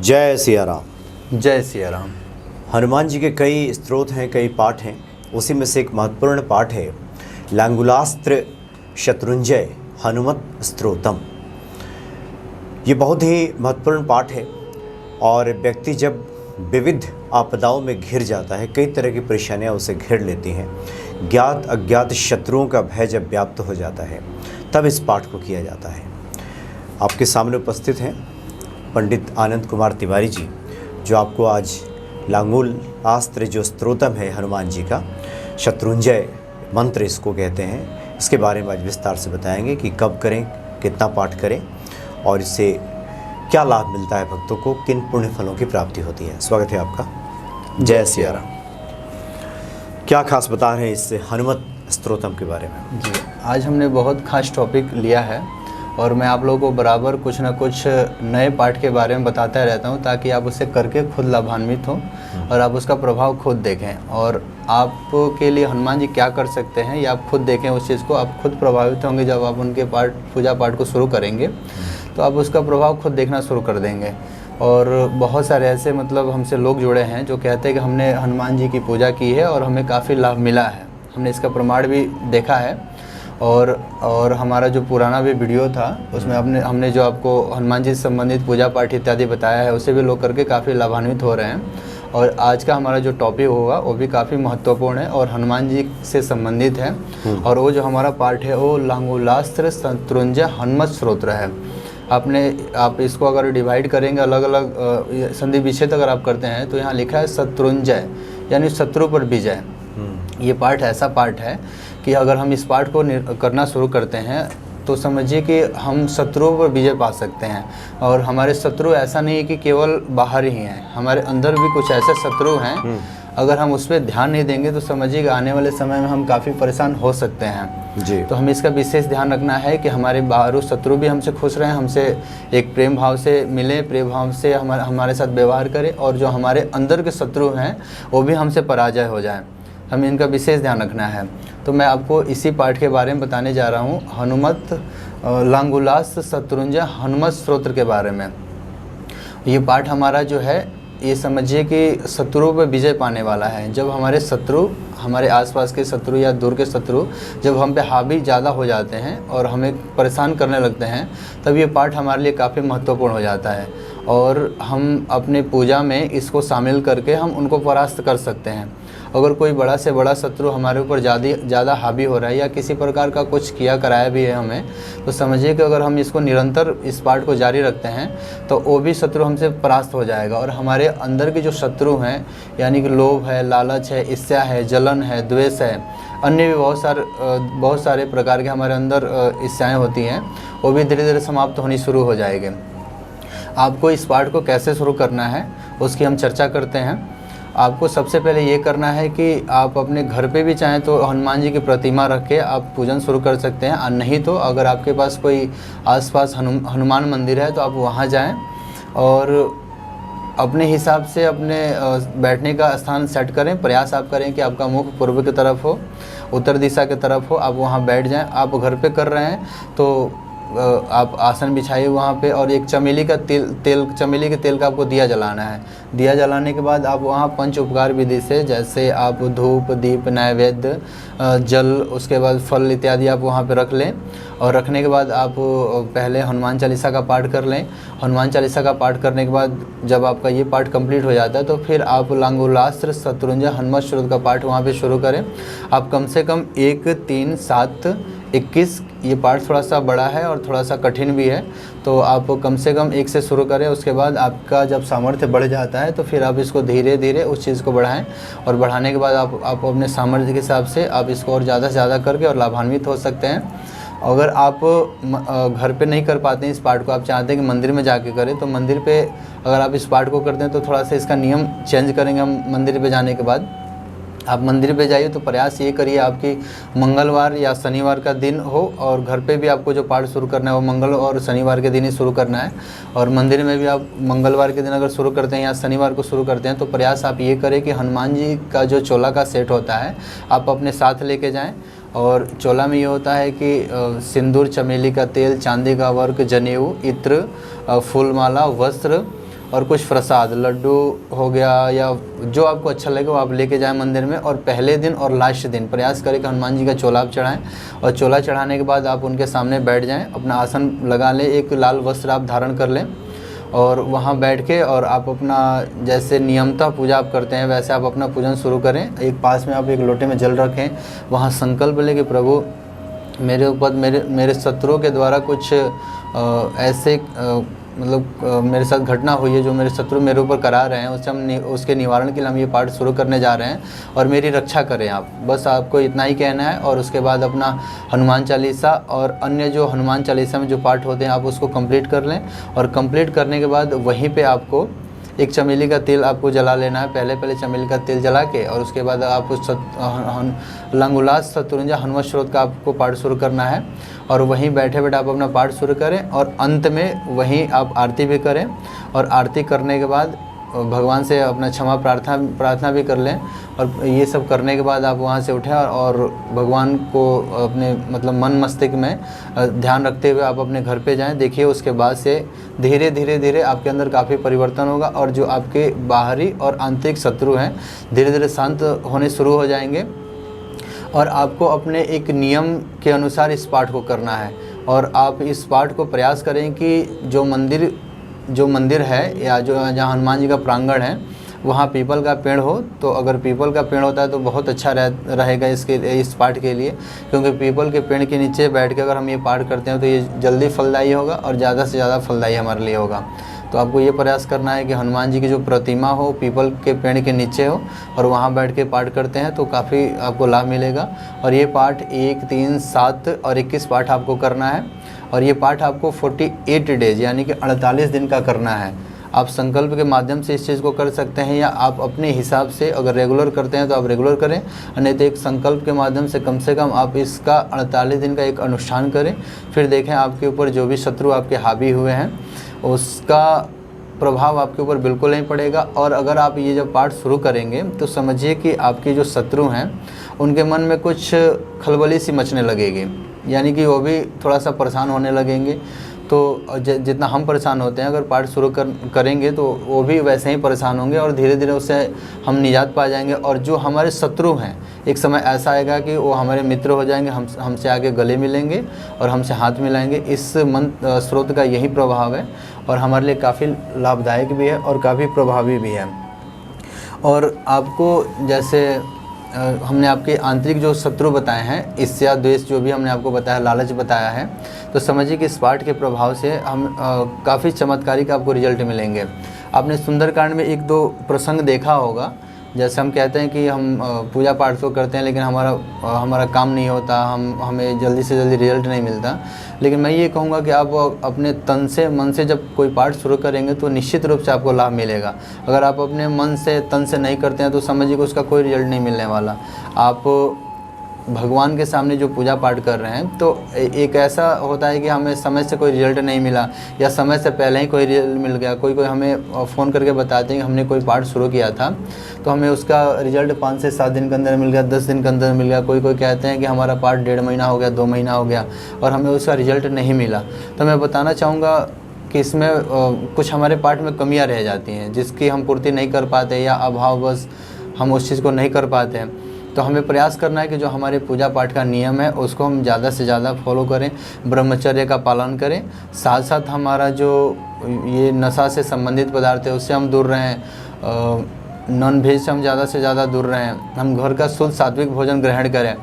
जय सिया राम। जय सिया राम। हनुमान जी के कई स्त्रोत हैं, कई पाठ हैं। उसी में से एक महत्वपूर्ण पाठ है लांगुलास्त्र शत्रुंजय हनुमत स्तोत्रम। ये बहुत ही महत्वपूर्ण पाठ है और व्यक्ति जब विविध आपदाओं में घिर जाता है, कई तरह की परेशानियां उसे घेर लेती हैं, ज्ञात अज्ञात शत्रुओं का भय जब व्याप्त हो जाता है, तब इस पाठ को किया जाता है। आपके सामने उपस्थित हैं पंडित आनंद कुमार तिवारी जी, जो आपको आज लांगुलास्त्र जो स्तोत्रम है हनुमान जी का, शत्रुंजय मंत्र इसको कहते हैं, इसके बारे में आज विस्तार से बताएंगे कि कब करें, कितना पाठ करें और इससे क्या लाभ मिलता है भक्तों को, किन पुण्य फलों की प्राप्ति होती है। स्वागत है आपका। जय सिया राम। क्या खास बता रहे हैं इस हनुमत स्तोत्रम के बारे में? जी, आज हमने बहुत खास टॉपिक लिया है और मैं आप लोगों को बराबर कुछ ना कुछ नए पाठ के बारे में बताता रहता हूं, ताकि आप उसे करके खुद लाभान्वित हों और आप उसका प्रभाव खुद देखें। और आपके लिए हनुमान जी क्या कर सकते हैं ये आप खुद देखें, उस चीज़ को आप खुद प्रभावित होंगे। जब आप उनके पूजा पाठ को शुरू करेंगे तो आप उसका प्रभाव खुद देखना शुरू कर देंगे। और बहुत सारे ऐसे हमसे लोग जुड़े हैं जो कहते हैं कि हमने हनुमान जी की पूजा की है और हमें काफ़ी लाभ मिला है। हमने इसका प्रमाण भी देखा है और हमारा जो पुराना भी वीडियो था उसमें हमने जो आपको हनुमान जी से संबंधित पूजा पाठ इत्यादि बताया है, उसे भी लोग करके काफ़ी लाभान्वित हो रहे हैं। और आज का हमारा जो टॉपिक होगा वो भी काफ़ी महत्वपूर्ण है और हनुमान जी से संबंधित है। और वो जो हमारा पाठ है वो लांगुलास्त्र शत्रुंजय हनुमत स्तोत्र है। आप इसको अगर डिवाइड करेंगे, अलग अलग संधि विच्छेद अगर आप करते हैं तो यहाँ लिखा है शत्रुंजय, यानी शत्रु पर विजय। ये पाठ ऐसा पाठ है कि अगर हम इस पाठ को करना शुरू करते हैं तो समझिए कि हम शत्रुओं पर विजय पा सकते हैं। और हमारे शत्रु ऐसा नहीं है कि केवल बाहर ही हैं, हमारे अंदर भी कुछ ऐसे शत्रु हैं। अगर हम उस पर ध्यान नहीं देंगे तो समझिए कि आने वाले समय में हम काफ़ी परेशान हो सकते हैं जी। तो हमें इसका विशेष ध्यान रखना है कि हमारे बाहरी शत्रु भी हमसे खुश रहें, हमसे एक प्रेम भाव से मिले, प्रेम भाव से हमारे साथ व्यवहार करें, और जो हमारे अंदर के शत्रु हैं वो भी हमसे पराजय हो जाए। हमें इनका विशेष ध्यान रखना है। तो मैं आपको इसी पाठ के बारे में बताने जा रहा हूँ, हनुमत लांगुलास्त्र शत्रुंजय हनुमत स्तोत्र के बारे में। ये पाठ हमारा जो है ये समझिए कि शत्रुओं पर विजय पाने वाला है। जब हमारे शत्रु, हमारे आसपास के शत्रु या दूर के शत्रु जब हम पे हावी ज़्यादा हो जाते हैं और हमें परेशान करने लगते हैं, तब ये पाठ हमारे लिए काफ़ी महत्वपूर्ण हो जाता है और हम अपने पूजा में इसको शामिल करके हम उनको परास्त कर सकते हैं। अगर कोई बड़ा से बड़ा शत्रु हमारे ऊपर ज़्यादा हावी हो रहा है या किसी प्रकार का कुछ किया कराया भी है हमें, तो समझिए कि अगर हम इसको निरंतर इस पाठ को जारी रखते हैं तो वो भी शत्रु हमसे परास्त हो जाएगा। और हमारे अंदर के जो शत्रु हैं, यानी कि लोभ है, लालच है, ईर्ष्या है, जलन है, द्वेष है, अन्य भी बहुत सारे प्रकार के हमारे अंदर ईर्ष्याएँ होती हैं, वो भी धीरे धीरे समाप्त होनी शुरू हो जाएगी। आपको इस पाठ को कैसे शुरू करना है उसकी हम चर्चा करते हैं। आपको सबसे पहले ये करना है कि आप अपने घर पे भी चाहें तो हनुमान जी की प्रतिमा रख के आप पूजन शुरू कर सकते हैं। और नहीं तो अगर आपके पास कोई आसपास हनुमान मंदिर है तो आप वहाँ जाएं और अपने हिसाब से अपने बैठने का स्थान सेट करें। प्रयास आप करें कि आपका मुख पूर्व की तरफ हो, उत्तर दिशा की तरफ हो, आप वहाँ बैठ जाएँ। आप घर पे कर रहे हैं तो आप आसन बिछाइए वहाँ पे, और एक चमेली के तेल का आपको दिया जलाना है। दिया जलाने के बाद आप वहाँ पंच उपकार विधि से, जैसे आप धूप, दीप, नैवेद्य, जल, उसके बाद फल इत्यादि आप वहाँ पे रख लें। और रखने के बाद आप पहले हनुमान चालीसा का पाठ कर लें। हनुमान चालीसा का पाठ करने के बाद जब आपका ये पाठ कंप्लीट हो जाता है तो फिर आप लांगुलास्त्र शत्रुंजय हनुमत स्तोत्र का पाठ वहाँ पे शुरू करें। आप कम से कम 1, 3, 7, 21, ये पाठ थोड़ा सा बड़ा है और थोड़ा सा कठिन भी है, तो आप कम से कम 1 से शुरू करें। उसके बाद आपका जब सामर्थ्य बढ़ जाता है तो फिर आप इसको धीरे धीरे उस चीज़ को बढ़ाएं, और बढ़ाने के बाद आप अपने सामर्थ्य के हिसाब से आप इसको और ज़्यादा से ज़्यादा करके और लाभान्वित हो सकते हैं। अगर आप घर पे नहीं कर पाते हैं इस पाठ को, आप चाहते हैं कि मंदिर में जाके करें, तो मंदिर पे अगर आप इस पाठ को करते हैं तो थोड़ा सा इसका नियम चेंज करेंगे हम मंदिर पे जाने के बाद। आप मंदिर पे जाइए तो प्रयास ये करिए आपकी मंगलवार या शनिवार का दिन हो, और घर पे भी आपको जो पाठ शुरू करना है वो मंगल और शनिवार के दिन ही शुरू करना है। और मंदिर में भी आप मंगलवार के दिन अगर शुरू करते हैं या शनिवार को शुरू करते हैं तो प्रयास आप ये करें कि हनुमान जी का जो चोला का सेट होता है आप अपने साथ लेके जाएँ। और चोला में ये होता है कि सिंदूर, चमेली का तेल, चांदी का वर्क, जनेऊ, इत्र, फूलमाला, वस्त्र और कुछ प्रसाद लड्डू हो गया या जो आपको अच्छा लगे वो आप लेके जाएं मंदिर में। और पहले दिन और लास्ट दिन प्रयास करें कि हनुमान जी का चोला आप चढ़ाएं, और चोला चढ़ाने के बाद आप उनके सामने बैठ जाएं, अपना आसन लगा लें, एक लाल वस्त्र आप धारण कर लें और वहाँ बैठ के और आप अपना जैसे नियमतः पूजा आप करते हैं वैसे आप अपना पूजन शुरू करें। एक पास में आप एक लोटे में जल रखें, वहाँ संकल्प लें कि प्रभु मेरे ऊपर मेरे शत्रुओं के द्वारा कुछ ऐसे मेरे साथ घटना हुई है जो मेरे शत्रु मेरे ऊपर करा रहे हैं, उससे हम उसके निवारण के लिए हम ये पाठ शुरू करने जा रहे हैं और मेरी रक्षा करें आप। बस आपको इतना ही कहना है और उसके बाद अपना हनुमान चालीसा और अन्य जो हनुमान चालीसा में जो पाठ होते हैं आप उसको कंप्लीट कर लें। और कंप्लीट करने के बाद वहीं पे आपको एक चमेली का तेल आपको जला लेना है, पहले चमेली का तेल जला के और उसके बाद आप उस लांगुलास शत्रुंजय हनुमत स्त्रोत का आपको पाठ शुरू करना है और वहीं बैठे बैठे आप अपना पाठ शुरू करें और अंत में वहीं आप आरती भी करें। और आरती करने के बाद भगवान से अपना क्षमा प्रार्थना भी कर लें। और ये सब करने के बाद आप वहाँ से उठें और भगवान को अपने मन मस्तिष्क में ध्यान रखते हुए आप अपने घर पे जाएं। देखिए उसके बाद से धीरे धीरे आपके अंदर काफ़ी परिवर्तन होगा और जो आपके बाहरी और आंतरिक शत्रु हैं धीरे धीरे शांत होने शुरू हो जाएंगे। और आपको अपने एक नियम के अनुसार इस पाठ को करना है और आप इस पाठ को प्रयास करें कि जो मंदिर है या जो जहाँ हनुमान जी का प्रांगण है वहाँ पीपल का पेड़ हो। तो अगर पीपल का पेड़ होता है तो बहुत अच्छा रहेगा इस पाठ के लिए, क्योंकि पीपल के पेड़ के नीचे बैठ के अगर हम ये पाठ करते हैं तो ये जल्दी फलदायी होगा और ज़्यादा से ज़्यादा फलदायी हमारे लिए होगा। तो आपको ये प्रयास करना है कि हनुमान जी की जो प्रतिमा हो पीपल के पेड़ के नीचे हो और वहाँ बैठ के पाठ करते हैं तो काफ़ी आपको लाभ मिलेगा। और ये पाठ 1, 3, 7 और 21 पाठ आपको करना है और ये पाठ आपको 48 डेज यानी कि 48 दिन का करना है। आप संकल्प के माध्यम से इस चीज़ को कर सकते हैं या आप अपने हिसाब से अगर रेगुलर करते हैं तो आप रेगुलर करें, नहीं तो एक संकल्प के माध्यम से कम आप इसका 48 दिन का एक अनुष्ठान करें। फिर देखें आपके ऊपर जो भी शत्रु आपके हावी हुए हैं उसका प्रभाव आपके ऊपर बिल्कुल नहीं पड़ेगा। और अगर आप ये जब पाठ शुरू करेंगे तो समझिए कि आपके जो शत्रु हैं उनके मन में कुछ खलबली सी मचने लगेगी, यानी कि वो भी थोड़ा सा परेशान होने लगेंगे। तो जितना हम परेशान होते हैं अगर पाठ शुरू करेंगे तो वो भी वैसे ही परेशान होंगे और धीरे धीरे उससे हम निजात पा जाएंगे। और जो हमारे शत्रु हैं एक समय ऐसा आएगा कि वो हमारे मित्र हो जाएंगे, हमसे आगे गले मिलेंगे और हमसे हाथ मिलाएंगे। इस मंत्र स्रोत का यही प्रभाव है और हमारे लिए काफ़ी लाभदायक भी है और काफ़ी प्रभावी भी है। और आपको जैसे हमने आपके आंतरिक जो शत्रु बताए हैं, ईर्ष्या द्वेष जो भी हमने आपको बताया, लालच बताया है, तो समझिए कि इस पाठ के प्रभाव से हम काफ़ी चमत्कारिक आपको रिजल्ट मिलेंगे। आपने सुंदरकांड में 1-2 प्रसंग देखा होगा, जैसे हम कहते हैं कि हम पूजा पाठ तो करते हैं लेकिन हमारा काम नहीं होता, हमें जल्दी से जल्दी रिजल्ट नहीं मिलता। लेकिन मैं ये कहूँगा कि आप अपने तन से मन से जब कोई पाठ शुरू करेंगे तो निश्चित रूप से आपको लाभ मिलेगा। अगर आप अपने मन से तन से नहीं करते हैं तो समझिए कि उसका कोई रिजल्ट नहीं मिलने वाला। आप भगवान के सामने जो पूजा पाठ कर रहे हैं तो एक ऐसा होता है कि हमें समय से कोई रिजल्ट नहीं मिला या समय से पहले ही कोई रिजल्ट मिल गया। कोई हमें फ़ोन करके बताते हैं कि हमने कोई पाठ शुरू किया था तो हमें उसका रिजल्ट 5 से 7 दिन के अंदर मिल गया, 10 दिन के अंदर मिल गया। कोई कहते हैं कि हमारा पाठ 1.5 महीना हो गया, 2 महीना हो गया और हमें उसका रिजल्ट नहीं मिला। तो मैं बताना चाहूँगा कि इसमें कुछ हमारे पाठ में कमियाँ रह जाती हैं जिसकी हम पूर्ति नहीं कर पाते या अभाववश हम उस चीज़ को नहीं कर पाते हैं। तो हमें प्रयास करना है कि जो हमारे पूजा पाठ का नियम है उसको हम ज़्यादा से ज़्यादा फॉलो करें, ब्रह्मचर्य का पालन करें, साथ साथ हमारा जो ये नशा से संबंधित पदार्थ है उससे हम दूर रहें, नॉन वेज से हम ज़्यादा से ज़्यादा दूर रहें, हम घर का शुद्ध सात्विक भोजन ग्रहण करें।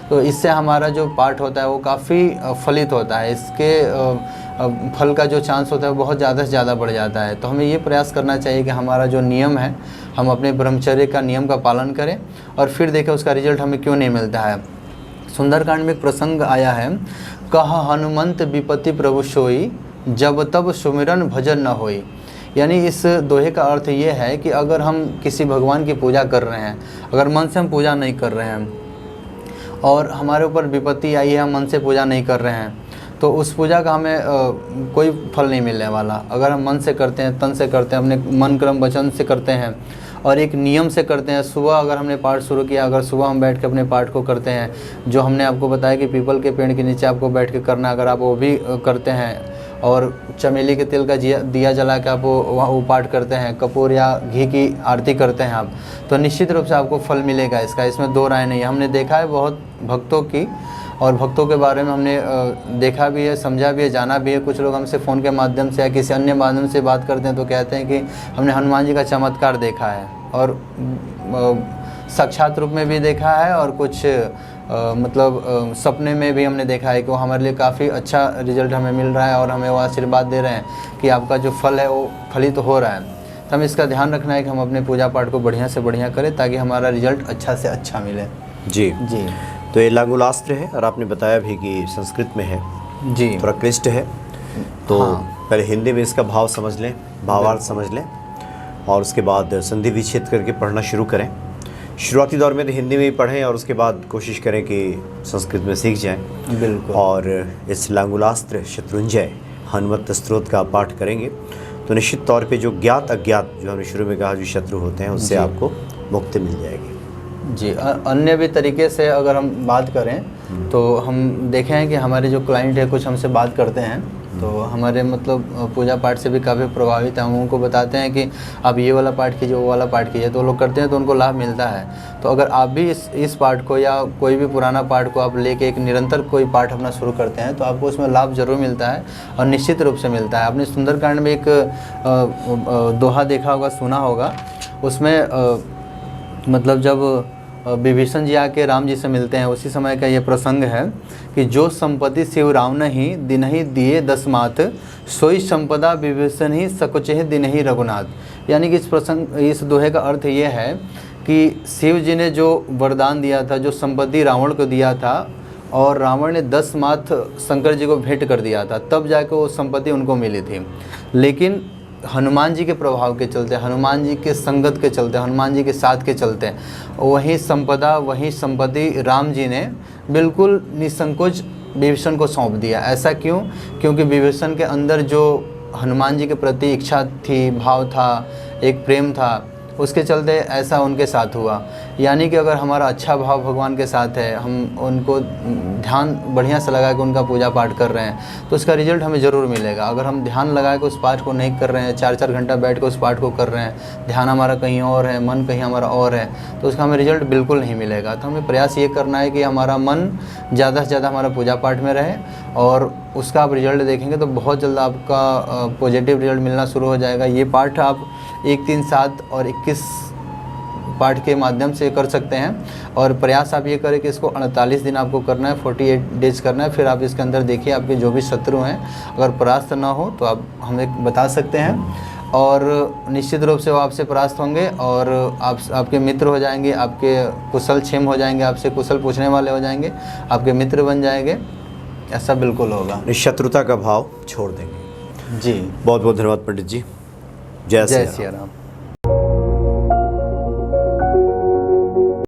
तो इससे हमारा जो पाठ होता है वो काफ़ी फलित होता है, इसके फल का जो चांस होता है वो बहुत ज़्यादा से ज़्यादा बढ़ जाता है। तो हमें ये प्रयास करना चाहिए कि हमारा जो नियम है हम अपने ब्रह्मचर्य का नियम का पालन करें और फिर देखें उसका रिजल्ट हमें क्यों नहीं मिलता है। सुंदरकांड में एक प्रसंग आया है, कहा हनुमंत विपत्ति प्रभु सोई, जब तब सुमिरन भजन न होई। यानी इस दोहे का अर्थ ये है कि अगर हम किसी भगवान की पूजा कर रहे हैं, अगर मन से हम पूजा नहीं कर रहे हैं और हमारे ऊपर विपत्ति आई है, हम मन से पूजा नहीं कर रहे हैं, तो उस पूजा का हमें कोई फल नहीं मिलने वाला। अगर हम मन से करते हैं, तन से करते हैं, अपने मन क्रम वचन से करते हैं और एक नियम से करते हैं। सुबह अगर हमने पाठ शुरू किया, अगर सुबह हम बैठ के अपने पाठ को करते हैं, जो हमने आपको बताया कि पीपल के पेड़ के नीचे आपको बैठ के करना, अगर आप वो भी करते हैं और चमेली के तेल का दिया जला के आप वो पाठ करते हैं, कपूर या घी की आरती करते हैं आप, तो निश्चित रूप से आपको फल मिलेगा इसका, इसमें दो राय नहीं है। हमने देखा है बहुत भक्तों की, और भक्तों के बारे में हमने देखा भी है, समझा भी है, जाना भी है। कुछ लोग हमसे फ़ोन के माध्यम से या किसी अन्य माध्यम से बात करते हैं तो कहते हैं कि हमने हनुमान जी का चमत्कार देखा है, और साक्षात रूप में भी देखा है, और कुछ सपने में भी हमने देखा है कि वो हमारे लिए काफ़ी अच्छा रिजल्ट हमें मिल रहा है, और हमें वो आशीर्वाद दे रहे हैं कि आपका जो फल है वो फलित हो रहा है। तो हमें इसका ध्यान रखना है कि हम अपने पूजा पाठ को बढ़िया से बढ़िया करें ताकि हमारा रिजल्ट अच्छा से अच्छा मिले। जी जी। तो ये लांगुलास्त्र है, और आपने बताया भी कि संस्कृत में है, जी, थोड़ा क्लिष्ट है, तो हाँ। पहले हिंदी में इसका भाव समझ लें, भावार्थ समझ लें, और उसके बाद संधि विच्छेद करके पढ़ना शुरू करें। शुरुआती दौर में तो हिंदी में ही पढ़ें, और उसके बाद कोशिश करें कि संस्कृत में सीख जाएं। बिल्कुल। और इस लांगुलास्त्र शत्रुंजय हनुमत स्तोत्र का पाठ करेंगे तो निश्चित तौर पे जो ज्ञात अज्ञात, जो हमने शुरू में कहा, जो शत्रु होते हैं उससे आपको मुक्ति मिल जाएगी। जी। अन्य भी तरीके से अगर हम बात करें तो हम देखे हैं कि हमारे जो क्लाइंट है कुछ हमसे बात करते हैं, तो हमारे पूजा पाठ से भी काफ़ी प्रभावित हैं। हम उनको बताते हैं कि आप ये वाला पाठ कीजिए, वो वाला पाठ कीजिए, तो लोग करते हैं तो उनको लाभ मिलता है। तो अगर आप भी इस पाठ को या कोई भी पुराना पाठ को आप लेके एक निरंतर कोई पाठ अपना शुरू करते हैं तो आपको उसमें लाभ जरूर मिलता है, और निश्चित रूप से मिलता है। आपने सुंदरकांड में एक दोहा देखा होगा, सुना होगा, उसमें जब विभीषण जी आके राम जी से मिलते हैं, उसी समय का ये प्रसंग है कि जो संपत्ति शिव रावण ही दिन ही दिए 10 मात, सोई संपदा विभीषण ही सकुचे दिन ही रघुनाथ। यानी कि इस दोहे का अर्थ ये है कि शिव जी ने जो वरदान दिया था, जो संपत्ति रावण को दिया था, और रावण ने 10 मात शंकर जी को भेंट कर दिया था, तब जाकर वो संपत्ति उनको मिली थी। लेकिन हनुमान जी के प्रभाव के चलते, हनुमान जी के संगत के चलते, हनुमान जी के साथ के चलते वही संपदा, वही संपत्ति राम जी ने बिल्कुल निसंकोच विभीषण को सौंप दिया। ऐसा क्यों? क्योंकि विभीषण के अंदर जो हनुमान जी के प्रति इच्छा थी, भाव था, एक प्रेम था, उसके चलते ऐसा उनके साथ हुआ। यानी कि अगर हमारा अच्छा भाव भगवान के साथ है, हम उनको ध्यान बढ़िया से लगा के उनका पूजा पाठ कर रहे हैं तो उसका रिजल्ट हमें ज़रूर मिलेगा। अगर हम ध्यान लगा के उस पाठ को नहीं कर रहे हैं, 4-4 घंटा बैठ के उस पाठ को कर रहे हैं, ध्यान हमारा कहीं और है, मन कहीं हमारा और है, तो उसका हमें रिजल्ट बिल्कुल नहीं मिलेगा। तो हमें प्रयास ये करना है कि हमारा मन ज़्यादा से ज़्यादा हमारा पूजा पाठ में रहे, और उसका आप रिजल्ट देखेंगे तो बहुत जल्द आपका पॉजिटिव रिजल्ट मिलना शुरू हो जाएगा। ये पाठ आप 1, 3, 7 और 21 पाठ के माध्यम से कर सकते हैं, और प्रयास आप ये करें कि इसको 48 दिन आपको करना है, 48 डेज करना है। फिर आप इसके अंदर देखिए आपके जो भी शत्रु हैं, अगर परास्त ना हो तो आप हमें बता सकते हैं, और निश्चित रूप से वो आपसे परास्त होंगे, और आपके मित्र हो जाएंगे, आपके कुशल क्षेम हो जाएंगे, आपसे कुशल पूछने वाले हो जाएंगे, आपके मित्र बन जाएंगे। ऐसा बिल्कुल होगा, शत्रुता का भाव छोड़ देंगे। जी। बहुत बहुत धन्यवाद पंडित जी। जय सिया राम।